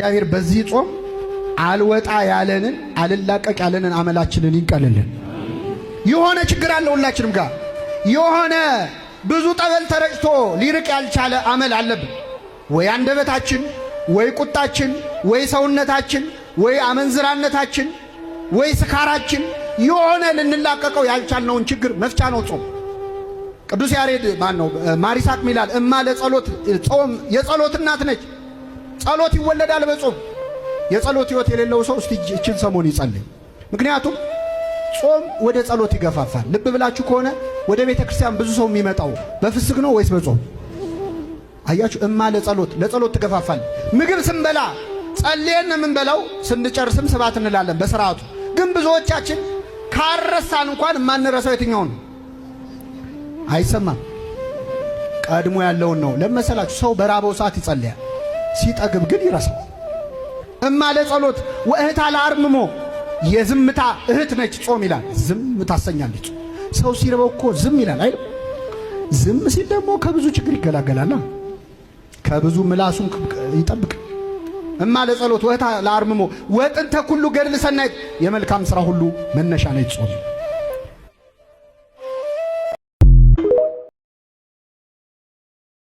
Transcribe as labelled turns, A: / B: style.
A: እግዚአብሔር በዚህ ጾም አልወጣ ያለንን አልላቀቅ ያለንን አመላችንን ይንቀልልን። የሆነ ችግር አለ ሁላችንም ጋር የሆነ ብዙ ጠበል ተረጭቶ ሊርቅ ያልቻለ አመል አለብን። ወይ አንደበታችን፣ ወይ ቁጣችን፣ ወይ ሰውነታችን፣ ወይ አመንዝራነታችን፣ ወይ ስካራችን የሆነ ልንላቀቀው ያልቻልነውን ችግር መፍቻ ነው ጾም። ቅዱስ ያሬድ ማሪሳቅ ሚላል እማ ለጸሎት ጾም የጸሎት እናት ነች። ጸሎት ይወለዳል በጾም። የጸሎት ሕይወት የሌለው ሰው እስቲ እችን ሰሞን ይጸልይ። ምክንያቱም ጾም ወደ ጸሎት ይገፋፋል። ልብ ብላችሁ ከሆነ ወደ ቤተ ክርስቲያን ብዙ ሰው የሚመጣው በፍስክ ነው ወይስ በጾም? አያችሁ፣ እማ ለጸሎት ትገፋፋል። ምግብ ስንበላ ጸልየን የምንበላው ስንጨርስም ስባት እንላለን በስርዓቱ። ግን ብዙዎቻችን ካረሳን እንኳን የማንረሳው የትኛው ነው? አይሰማም። ቀድሞ ያለውን ነው። ለመሰላችሁ ሰው በራበው ሰዓት ይጸልያል፣ ሲጠግብ ግን ይረሳል። እማ ለጸሎት ወእህታ ለአርምሞ የዝምታ እህት ነች ጾም ይላል። ዝም ታሰኛለች። ሰው ሲርበው እኮ ዝም ይላል አይደል? ዝም ሲል ደግሞ ከብዙ ችግር ይገላገላል። ከብዙ ምላሱን ይጠብቅ። እማ ለጸሎት ወእህታ ለአርምሞ ወጥንተ ኩሉ ገድል ሰናይት የመልካም ሥራ ሁሉ መነሻ ነች ጾም።